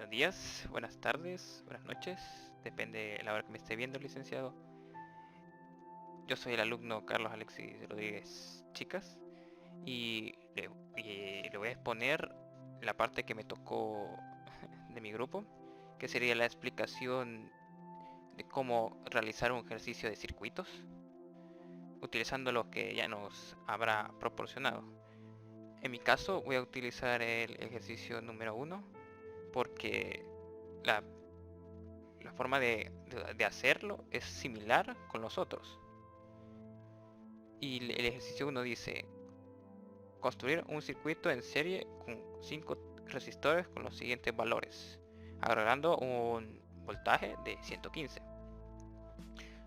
buenos días, buenas tardes, buenas noches, depende de la hora que me esté viendo, licenciado. Yo soy el alumno Carlos Alexis Rodríguez Chicas y le voy a exponer la parte que me tocó de mi grupo, que sería la explicación de cómo realizar un ejercicio de circuitos, utilizando lo que ya nos habrá proporcionado. En mi caso voy a utilizar el ejercicio número 1 porque la forma de hacerlo es similar con los otros. Y el ejercicio 1 dice: construir un circuito en serie con 5 resistores con los siguientes valores, agregando un voltaje de 115.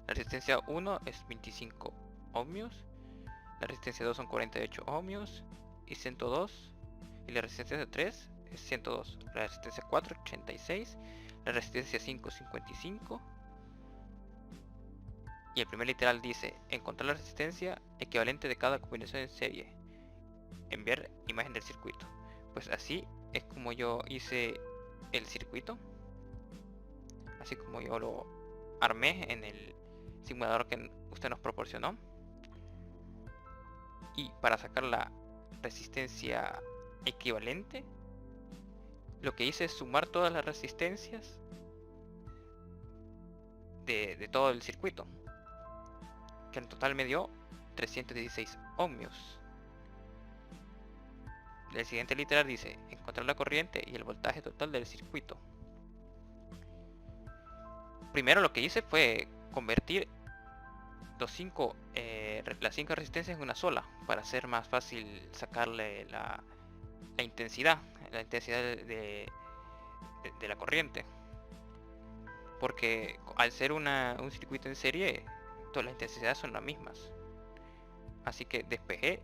La resistencia 1 es 25 ohmios, la resistencia 2 son 48 ohmios y 102, y la resistencia 3 es 102, la resistencia 4 86, la resistencia 5 55. Y el primer literal dice: encontrar la resistencia equivalente de cada combinación en serie, enviar imagen del circuito. Pues así es como yo hice el circuito, así como yo lo armé en el simulador que usted nos proporcionó. Y para sacar la resistencia equivalente, lo que hice es sumar todas las resistencias de todo el circuito, que en total me dio 316 ohmios. El siguiente literal dice: encontrar la corriente y el voltaje total del circuito. Primero lo que hice fue convertir las 5 resistencias en una sola, para hacer más fácil sacarle la intensidad de la corriente. Porque al ser un circuito en serie, todas las intensidades son las mismas. Así que despejé,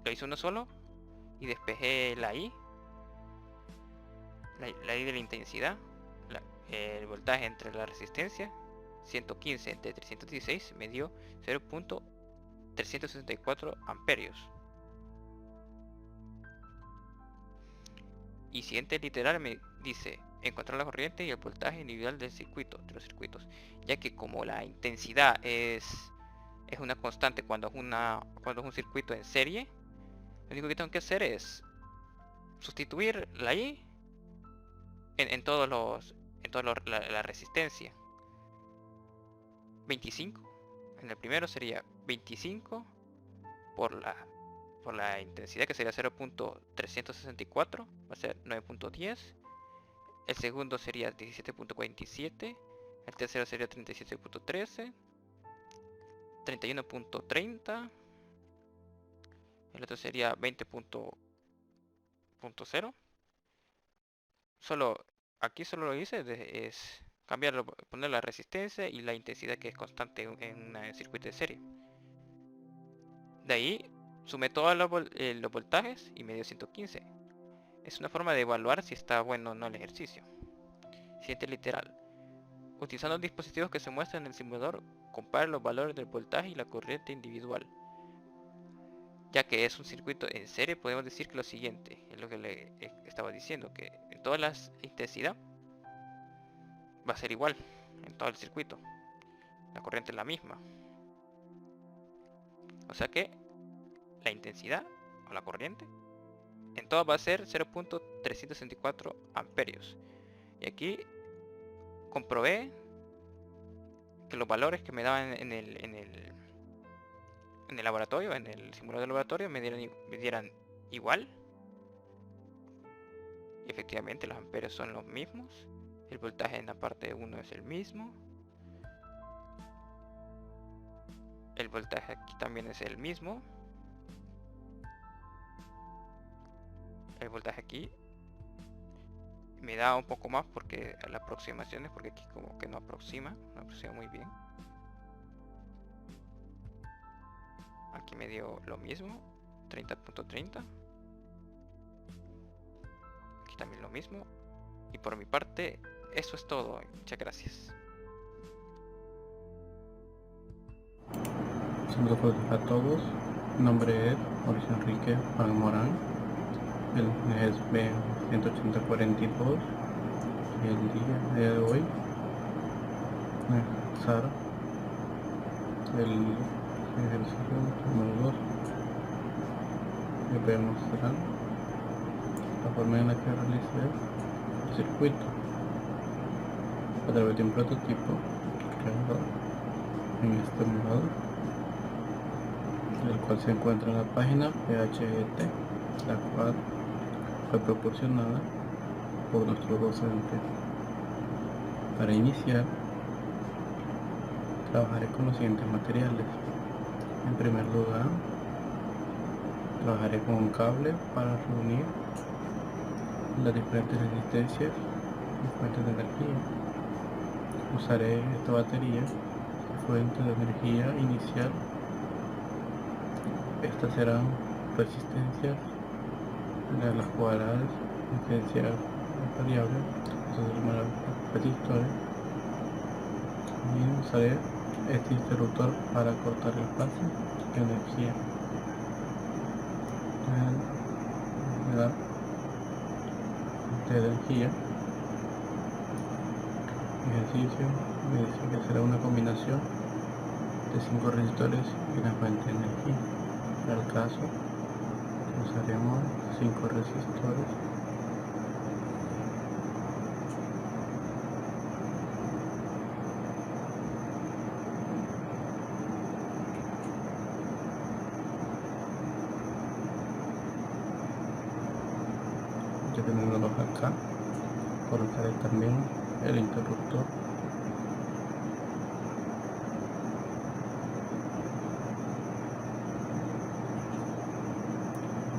lo hice uno solo, y despejé la I de la intensidad, el voltaje entre la resistencia. 115 entre 316 me dio 0.364 amperios. Y siguiente literal me dice: encontrar la corriente y el voltaje individual del circuito, de los circuitos, ya que como la intensidad es una constante cuando es un circuito en serie, lo único que tengo que hacer es sustituir la I en la resistencia. 25 en el primero sería 25 por la intensidad, que sería 0.364, va a ser 9.10. El segundo sería 17.47, el tercero sería 37.13, 31.30, el otro sería 20.0. Aquí solo lo hice es cambiarlo, poner la resistencia y la intensidad, que es constante en un circuito de serie. De ahí sumé todos los voltajes y me dio 115. Es una forma de evaluar si está bueno o no el ejercicio. Siguiente literal: utilizando los dispositivos que se muestran en el simulador, compare los valores del voltaje y la corriente individual. Ya que es un circuito en serie, podemos decir que lo siguiente es lo que le estaba diciendo, que en todas las intensidades va a ser igual en todo el circuito, la corriente es la misma, o sea que la intensidad o la corriente en todo va a ser 0.364 amperios. Y aquí comprobé que los valores que me daban en el laboratorio, en el simulador del laboratorio, me dieran igual. Y efectivamente los amperios son los mismos. El voltaje en la parte 1 es el mismo. El voltaje aquí también es el mismo. El voltaje aquí me da un poco más porque las aproximaciones, porque aquí como que no aproxima muy bien. Aquí me dio lo mismo, 30.30. Aquí también lo mismo. Y por mi parte, eso es todo. Muchas gracias. Saludos a todos. Mi nombre es Mauricio Enrique Juan Morán. El es B18042. el día de hoy empezar el ejercicio número 2. Les voy a mostrar la forma en la que realicé el circuito a través de un prototipo creado en este emulador, el cual se encuentra en la página PHET, la cual fue proporcionada por nuestro docente. Para iniciar, trabajaré con los siguientes materiales. En primer lugar, trabajaré con un cable para reunir las diferentes resistencias y fuentes de energía. Usaré esta batería como fuente de energía inicial. Estas serán resistencias de las cuales resistencia variable, eso se llamará resistores, y usaré este interruptor para cortar el paso de energía. De energía, ejercicio me dice que será una combinación de 5 resistores y una fuente de energía. Para el caso, usaremos 5 resistores ya teniéndolos acá. Colocaré también el interruptor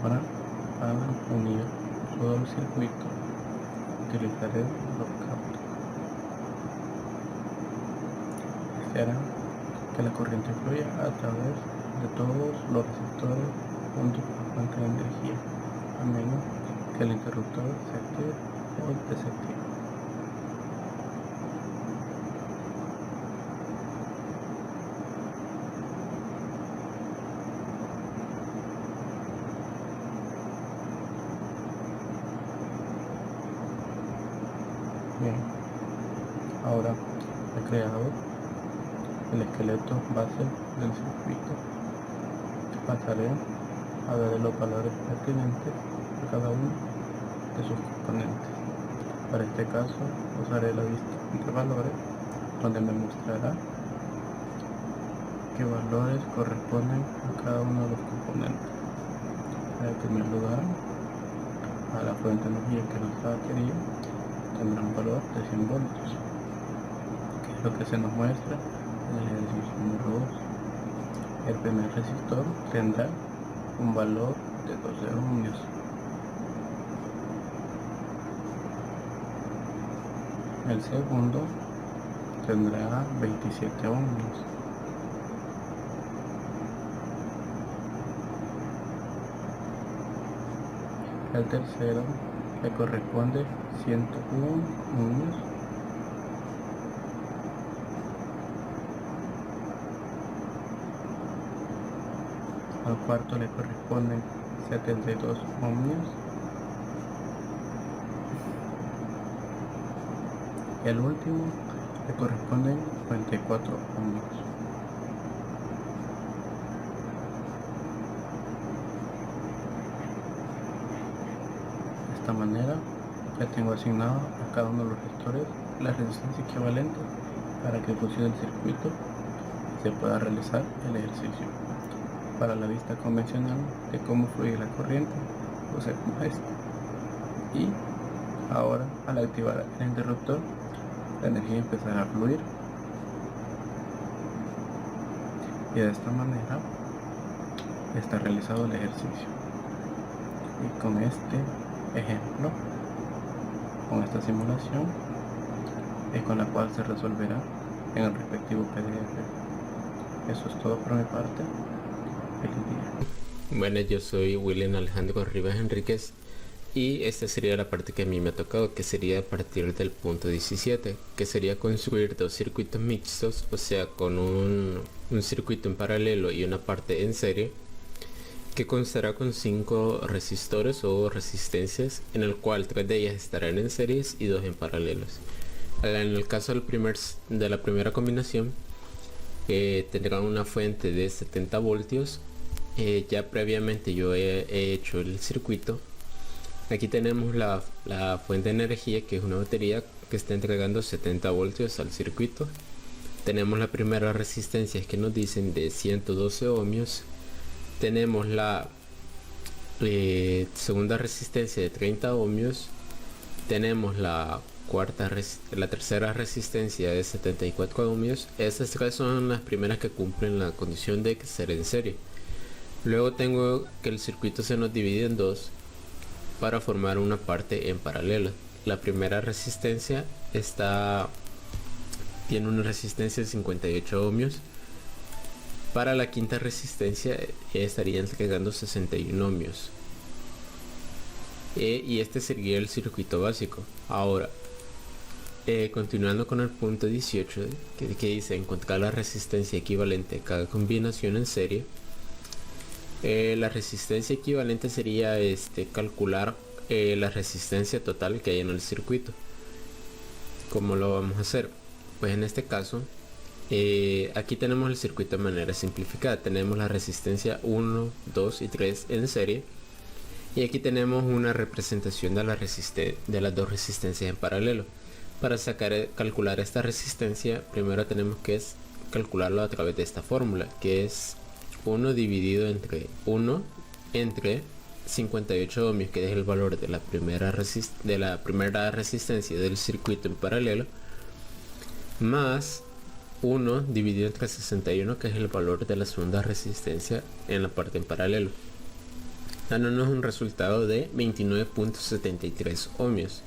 para unir todo el circuito. Utilizaré los cables que harán que la corriente fluya a través de todos los resistores junto con la fuente de energía, a menos que el interruptor se active o desactive. Bien, ahora he creado el esqueleto base del circuito. Pasaré a ver los valores pertinentes de cada uno de sus componentes. Para este caso usaré la vista entre valores, donde me mostrará qué valores corresponden a cada uno de los componentes. En primer lugar, a la fuente de energía que nos da batería tendrá un valor de 100 voltios, que es lo que se nos muestra en el ejercicio número 2. El primer resistor tendrá un valor de 12 ohmios. El segundo tendrá 27 ohmios. El tercero le corresponde 101 ohmios. Al cuarto le corresponden 72 ohmios. Y al último le corresponden 94 ohmios. De esta manera ya tengo asignado a cada uno de los resistores la resistencia equivalente para que funcione el circuito y se pueda realizar el ejercicio. Para la vista convencional de cómo fluye la corriente, usemos esto. Y ahora, al activar el interruptor, la energía empezará a fluir. Y de esta manera está realizado el ejercicio. Y con este ejemplo, con esta simulación, es con la cual se resolverá en el respectivo PDF. Eso es todo por mi parte. Feliz día. Bueno, yo soy William Alejandro Rivas Enríquez y esta sería la parte que a mí me ha tocado, que sería a partir del punto 17, que sería construir dos circuitos mixtos, o sea, con un circuito en paralelo y una parte en serie, que constará con 5 resistores o resistencias, en el cual 3 de ellas estarán en series y 2 en paralelos. En el caso de la primera combinación, tendrá una fuente de 70 voltios. Ya previamente yo he hecho el circuito. Aquí tenemos la fuente de energía, que es una batería que está entregando 70 voltios al circuito. Tenemos la primera resistencia que nos dicen de 112 ohmios. Tenemos la segunda resistencia de 30 ohmios. Tenemos la tercera resistencia de 74 ohmios. Esas tres son las primeras que cumplen la condición de ser en serie. Luego tengo que el circuito se nos divide en dos para formar una parte en paralelo. La primera resistencia tiene una resistencia de 58 ohmios. Para la quinta resistencia estaría entregando 61 ohmios. Y este sería el circuito básico. Ahora, continuando con el punto 18, que dice encontrar la resistencia equivalente de cada combinación en serie. La resistencia equivalente sería calcular la resistencia total que hay en el circuito. ¿Cómo lo vamos a hacer? Pues en este caso, aquí tenemos el circuito de manera simplificada. Tenemos la resistencia 1, 2 y 3 en serie. Y aquí tenemos una representación de las dos resistencias en paralelo. Para calcular esta resistencia, primero tenemos que calcularlo a través de esta fórmula, que es 1 dividido entre 1 entre 58 ohmios, que es el valor de la primera resistencia del circuito en paralelo, más 1 dividido entre 61, que es el valor de la segunda resistencia en la parte en paralelo, dándonos un resultado de 29.73 ohmios.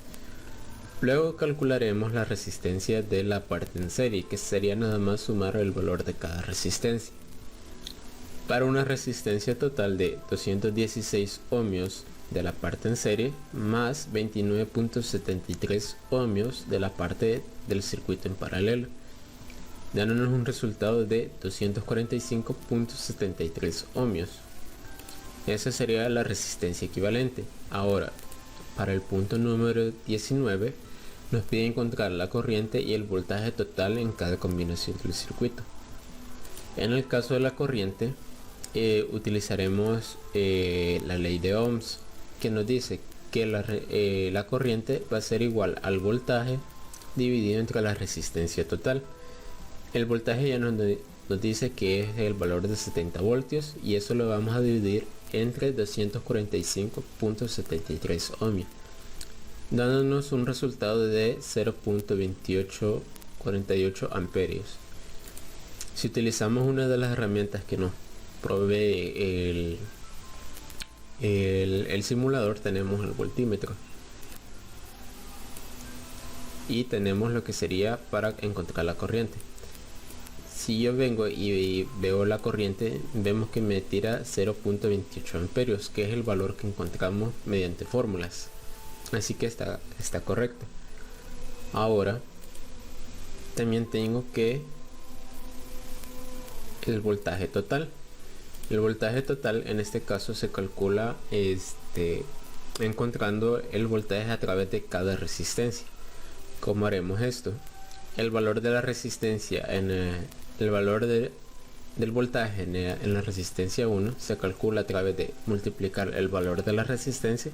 Luego calcularemos la resistencia de la parte en serie, que sería nada más sumar el valor de cada resistencia, para una resistencia total de 216 ohmios de la parte en serie más 29.73 ohmios de la parte del circuito en paralelo, dándonos un resultado de 245.73 ohmios. Esa sería la resistencia equivalente. Ahora, para el punto número 19, nos pide encontrar la corriente y el voltaje total en cada combinación del circuito. En el caso de la corriente, utilizaremos la ley de Ohms, que nos dice que la corriente va a ser igual al voltaje dividido entre la resistencia total. El voltaje ya nos dice que es el valor de 70 voltios, y eso lo vamos a dividir entre 245.73 ohmios, dándonos un resultado de 0.2848 amperios. Si utilizamos una de las herramientas que nos provee el simulador, tenemos el voltímetro y tenemos lo que sería para encontrar la corriente. Si yo vengo y veo la corriente, vemos que me tira 0.28 amperios, que es el valor que encontramos mediante fórmulas, así que está correcto. Ahora también tengo que el voltaje total. El voltaje total en este caso se calcula encontrando el voltaje a través de cada resistencia. ¿Cómo haremos esto? El valor de la resistencia el valor del voltaje en la resistencia 1 se calcula a través de multiplicar el valor de la resistencia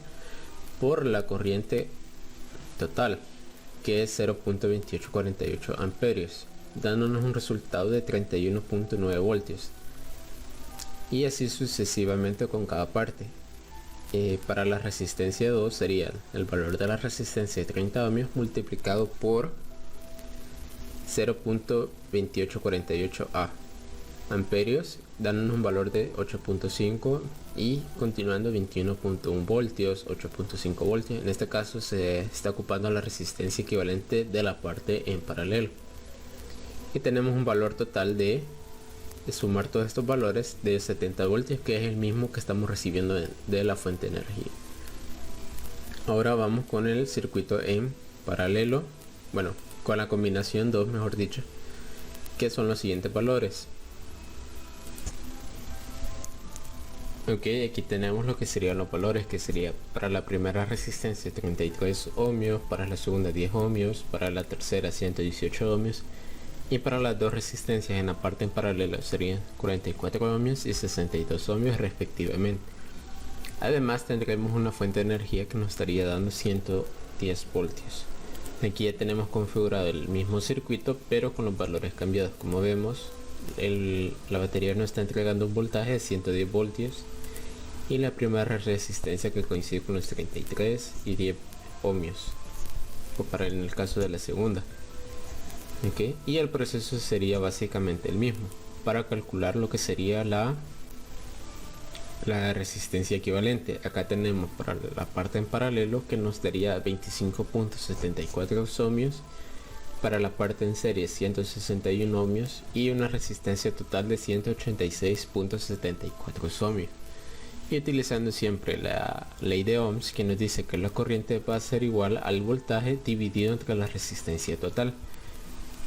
por la corriente total, que es 0.2848 amperios, dándonos un resultado de 31.9 voltios, y así sucesivamente con cada parte. Para la resistencia 2 sería el valor de la resistencia de 30 ohmios multiplicado por 0.2848 amperios, dándonos un valor de 8.5, y continuando 21.1 voltios, 8.5 voltios. En este caso se está ocupando la resistencia equivalente de la parte en paralelo, y tenemos un valor total de sumar todos estos valores de 70 voltios, que es el mismo que estamos recibiendo de la fuente de energía. Ahora vamos con el circuito en paralelo, bueno, con la combinación 2 mejor dicho, que son los siguientes valores. Ok, aquí tenemos lo que serían los valores, que sería para la primera resistencia 33 ohmios, para la segunda 10 ohmios, para la tercera 118 ohmios y para las dos resistencias en la parte en paralelo serían 44 ohmios y 62 ohmios respectivamente. Además tendremos una fuente de energía que nos estaría dando 110 voltios. Aquí ya tenemos configurado el mismo circuito pero con los valores cambiados. Como vemos, la batería nos está entregando un voltaje de 110 voltios y la primera resistencia que coincide con los 33 y 10 ohmios, o para en el caso de la segunda. Okay. Y el proceso sería básicamente el mismo para calcular lo que sería la resistencia equivalente. Acá tenemos para la parte en paralelo que nos daría 25.74 ohmios, para la parte en serie 161 ohmios y una resistencia total de 186.74 ohmios. Y utilizando siempre la ley de Ohms, que nos dice que la corriente va a ser igual al voltaje dividido entre la resistencia total,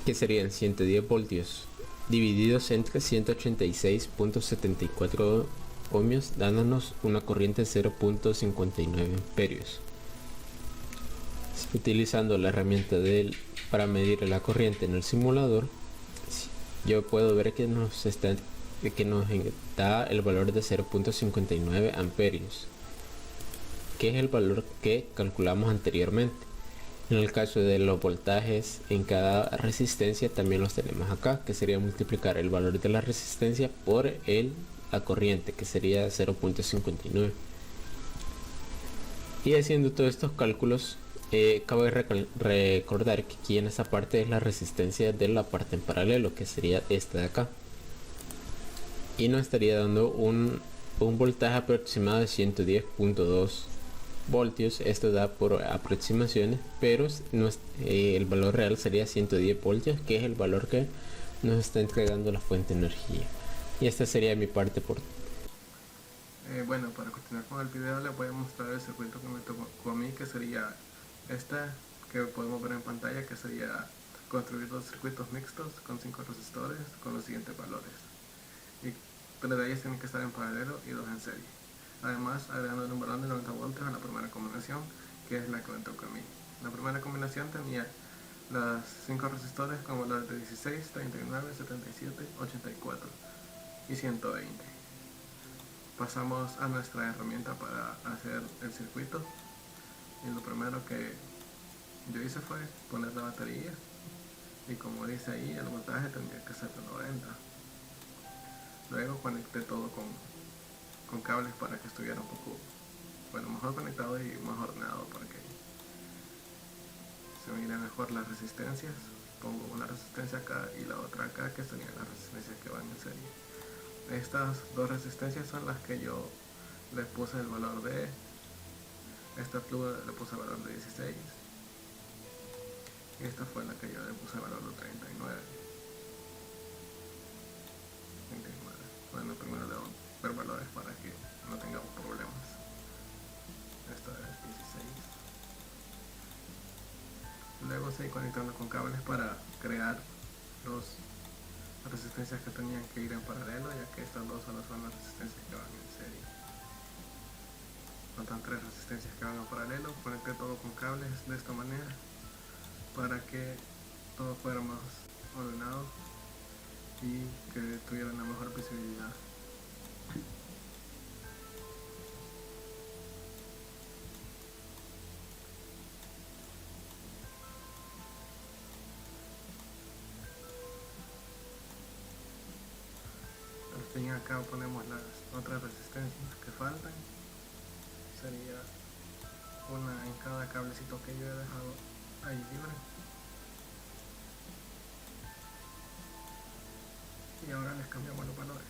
que serían 110 voltios divididos entre 186.74 ohmios, dándonos una corriente de 0.59 amperios. Utilizando la herramienta para medir la corriente en el simulador, yo puedo ver que nos da el valor de 0.59 amperios, que es el valor que calculamos anteriormente. En el caso de los voltajes en cada resistencia también los tenemos acá, que sería multiplicar el valor de la resistencia por la corriente, que sería 0.59. Y haciendo todos estos cálculos, cabe recordar que aquí en esta parte es la resistencia de la parte en paralelo, que sería esta de acá, y nos estaría dando un voltaje aproximado de 110.2 voltios. Esto da por aproximaciones, pero el valor real sería 110 voltios, que es el valor que nos está entregando la fuente de energía. Y esta sería mi parte bueno, para continuar con el video les voy a mostrar el circuito que me tocó a mí, que sería que podemos ver en pantalla, que sería construir dos circuitos mixtos con 5 resistores con los siguientes valores, y 3 de ellos tienen que estar en paralelo y 2 en serie. Además, agregando un valor de 90 voltios a la primera combinación, que es la que me tocó a mí. La primera combinación tenía las 5 resistores con valores de 16, 39, 77, 84 y 120. Pasamos a nuestra herramienta para hacer el circuito, y lo primero que yo hice fue poner la batería, y como dice ahí, el voltaje tendría que ser de 90. Luego conecté todo con cables para que estuviera un poco, mejor conectado y más ordenado, para que se miren mejor las resistencias. Pongo una resistencia acá y la otra acá, que serían las resistencias que van en serie. Estas dos resistencias son las que yo les puse el valor de esta pluma, le puse el valor de 16, y esta fue la que yo le puse el valor de 39. Bueno, primero le voy a ver valores para que no tengamos problemas. Esta es 16. Luego seguí conectando con cables para crear las resistencias que tenían que ir en paralelo, ya que estas dos solo son las resistencias que van en serie. Faltan 3 resistencias que van en paralelo. Conecté todo con cables de esta manera para que todo fuera más ordenado y que tuviera una mejor visibilidad. Al fin y al cabo ponemos las otras resistencias que faltan. Sería una en cada cablecito que yo he dejado ahí libre. Y ahora les cambiamos los valores.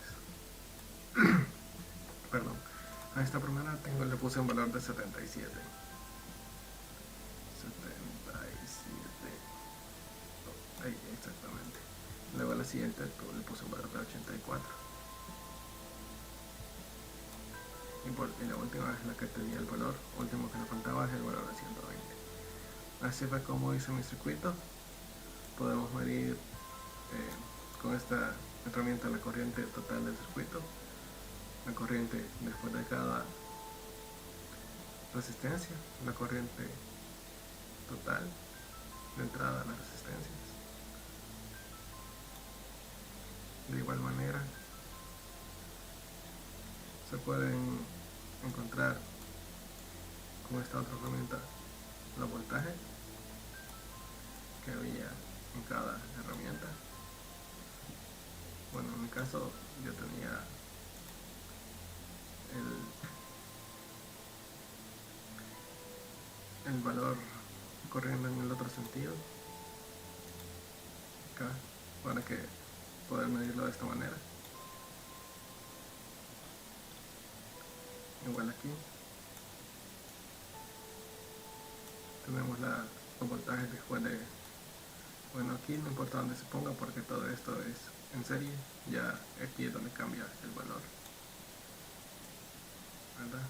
Perdón. A esta primera le puse un valor de 77. Ahí, exactamente. Luego a la siguiente le puse un valor de 84. Y la última es la que tenía el valor último que me faltaba, es el valor de 120. Así fue como hice mi circuito. Podemos medir con esta herramienta la corriente total del circuito, la corriente después de cada resistencia, la corriente total de entrada a las resistencias. De igual manera se pueden encontrar con esta otra herramienta los voltajes que había en cada herramienta. Bueno, en mi caso yo tenía el valor corriendo en el otro sentido acá para que poder medirlo de esta manera. Igual aquí tenemos los voltajes después de, bueno, aquí no importa dónde se ponga porque todo esto es en serie, ya aquí es donde cambia el valor, ¿verdad?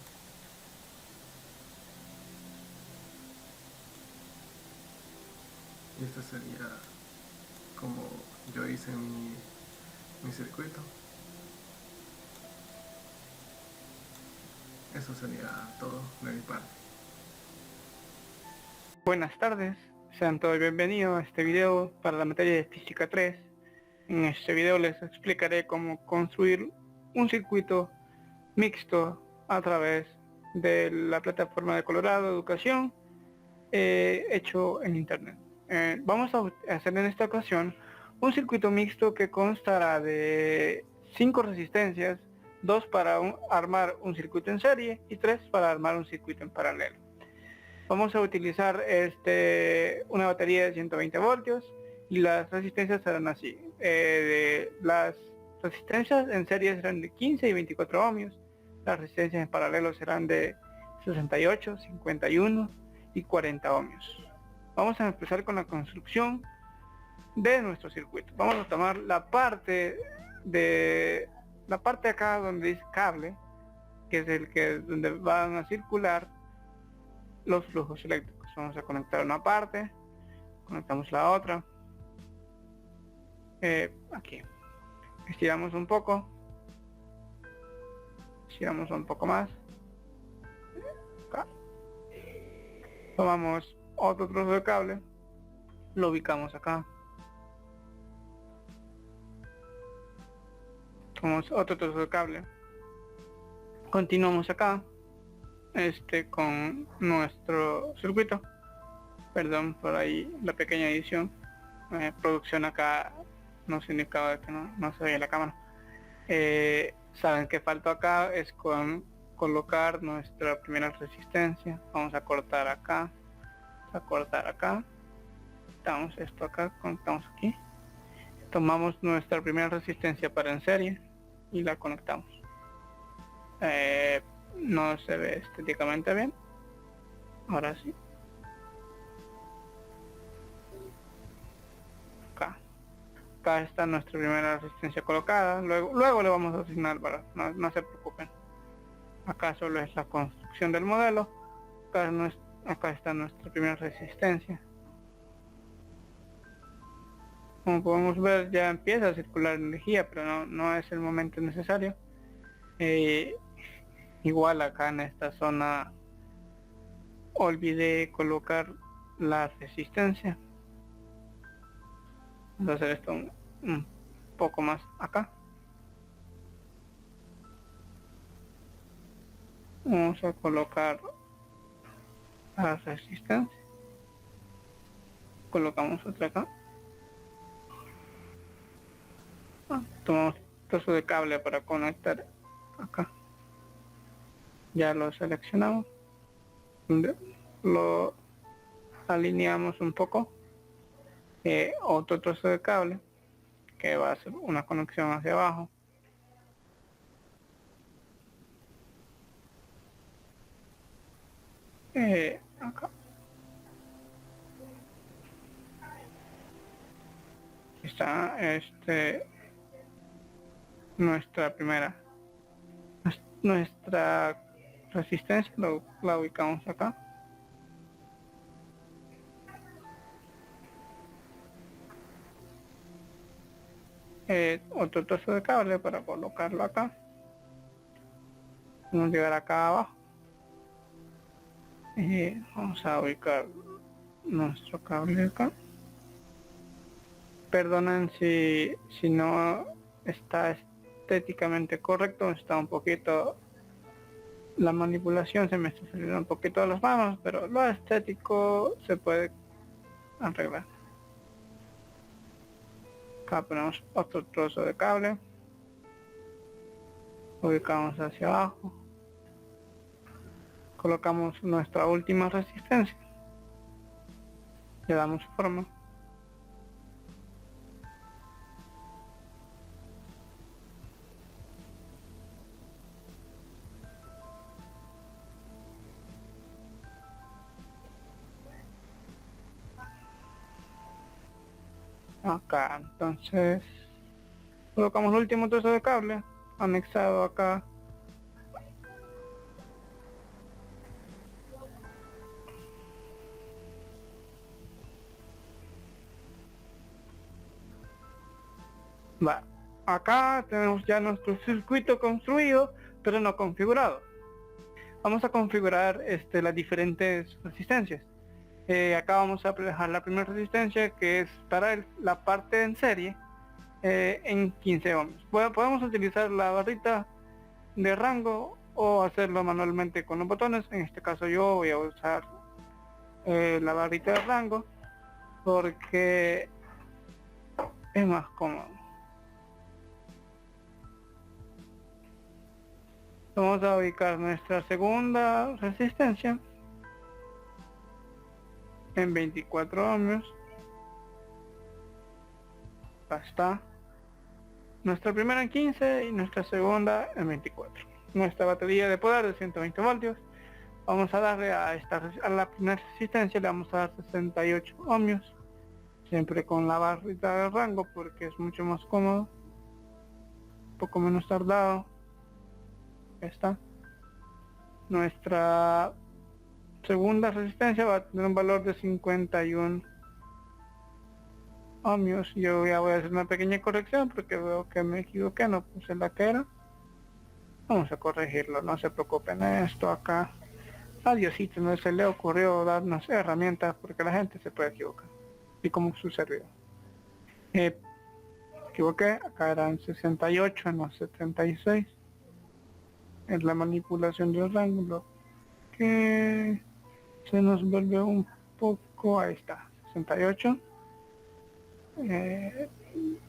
Y este sería como yo hice mi circuito. Eso sería todo de mi parte. Buenas tardes, sean todos bienvenidos a este video para la materia de Física 3. En este video les explicaré cómo construir un circuito mixto a través de la plataforma de Colorado Educación hecho en internet. Vamos a hacer en esta ocasión un circuito mixto que constará de 5 resistencias, 2 para armar un circuito en serie y 3 para armar un circuito en paralelo. Vamos a utilizar una batería de 120 voltios y las resistencias serán así. Las resistencias en serie serán de 15 y 24 ohmios. Las resistencias en paralelo serán de 68, 51 y 40 ohmios. Vamos a empezar con la construcción de nuestro circuito. Vamos a tomar la parte acá donde dice cable, que es donde van a circular los flujos eléctricos. Vamos a conectar una parte, conectamos la otra, aquí estiramos un poco más acá. Tomamos otro trozo de cable, lo ubicamos acá, tomamos otro trozo de cable, continuamos acá con nuestro circuito. Perdón por ahí la pequeña edición, producción acá nos indicaba que no se veía la cámara. Saben que faltó acá es con colocar nuestra primera resistencia. Vamos a cortar acá, quitamos esto acá, conectamos aquí, tomamos nuestra primera resistencia para en serie y la conectamos. No se ve estéticamente bien, ahora sí. Acá está nuestra primera resistencia colocada, luego le vamos a asignar valor, no se preocupen. Acá solo es la construcción del modelo. Acá está nuestra primera resistencia. Como podemos ver, ya empieza a circular energía, pero no es el momento necesario. Igual acá en esta zona olvidé colocar la resistencia. Vamos a hacer esto un poco más acá. Vamos a colocar la resistencia. Colocamos otra acá. Tomamos trozo de cable para conectar acá. Ya lo seleccionamos. Lo alineamos un poco. Otro trozo de cable que va a hacer una conexión hacia abajo. Acá está nuestra resistencia, la ubicamos acá. Otro trozo de cable para colocarlo acá. Vamos a llegar acá abajo y vamos a ubicar nuestro cable acá. Perdonen si no está estéticamente correcto, está un poquito, la manipulación se me está saliendo un poquito de las manos, pero lo estético se puede arreglar. Acá ponemos otro trozo de cable, ubicamos hacia abajo, colocamos nuestra última resistencia, le damos forma. Acá, entonces colocamos el último trozo de cable anexado acá. Va, acá tenemos ya nuestro circuito construido, pero no configurado. Vamos a configurar las diferentes resistencias. Acá vamos a dejar la primera resistencia, que es para la parte en serie, en 15 ohms. Podemos utilizar la barrita de rango o hacerlo manualmente con los botones. En este caso yo voy a usar la barrita de rango porque es más cómodo. Vamos a ubicar nuestra segunda resistencia en 24 ohmios. Acá está. Nuestra primera en 15 y nuestra segunda en 24. Nuestra batería de poder de 120 voltios. Vamos a darle a la primera resistencia, le vamos a dar 68 ohmios. Siempre con la barrita de rango porque es mucho más cómodo. Un poco menos tardado. Ahí está. Nuestra segunda resistencia va a tener un valor de 51 ohmios. Yo ya voy a hacer una pequeña corrección porque veo que me equivoqué, no puse la que era. Vamos a corregirlo, no se preocupen. Esto acá a Diosito no se le ocurrió darnos herramientas porque la gente se puede equivocar, y como su servidor. Me equivoqué, acá eran 68, no 76. Es la manipulación del rango que se nos vuelve un poco. Ahí está, 68,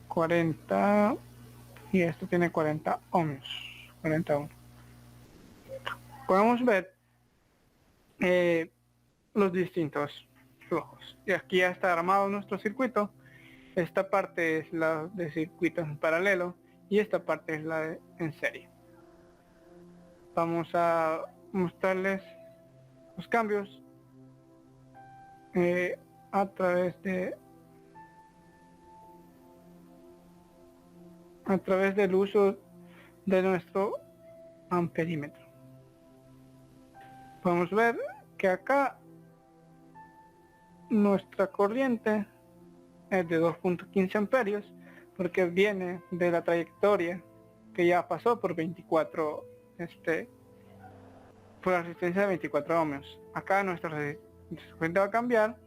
40, y esto tiene 40 ohmios, 41. Podemos ver los distintos flujos, y aquí ya está armado nuestro circuito. Esta parte es la de circuitos en paralelo y esta parte es la en serie. Vamos a mostrarles los cambios a través del uso de nuestro amperímetro. Podemos ver que acá nuestra corriente es de 2.15 amperios porque viene de la trayectoria que ya pasó por 24 por la resistencia de 24 ohmios. Acá nuestra corriente va a cambiar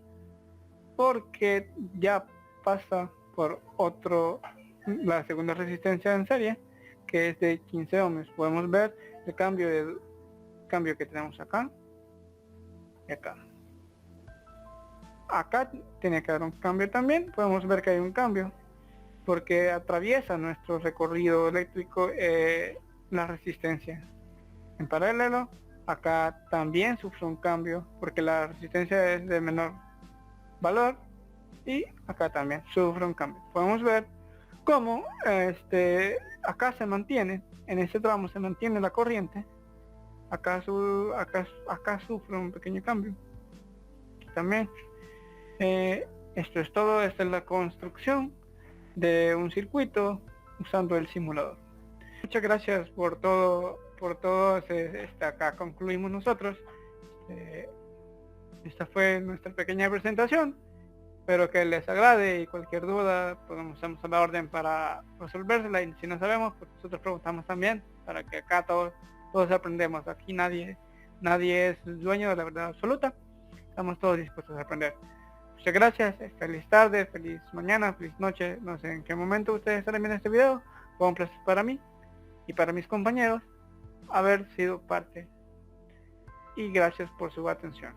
porque ya pasa por la segunda resistencia en serie, que es de 15 ohmios. Podemos ver el cambio que tenemos acá y acá. Acá tiene que haber un cambio también. Podemos ver que hay un cambio porque atraviesa nuestro recorrido eléctrico la resistencia en paralelo. Acá también sufre un cambio porque la resistencia es de menor valor, y acá también sufre un cambio. Podemos ver cómo acá se mantiene, en este tramo se mantiene la corriente. Acá sufre un pequeño cambio. Aquí también. Esto es todo. Esta es la construcción de un circuito usando el simulador. Muchas gracias por todo. Acá concluimos nosotros. Esta fue nuestra pequeña presentación. Espero que les agrade, y cualquier duda estamos a la orden para resolvérsela, y si no sabemos pues nosotros preguntamos también, para que acá todos todos aprendemos, aquí nadie es dueño de la verdad absoluta, estamos todos dispuestos a aprender. Muchas gracias, feliz tarde, feliz mañana, feliz noche, no sé en qué momento ustedes estarán viendo este video. Fue un placer para mí y para mis compañeros haber sido parte, y gracias por su atención.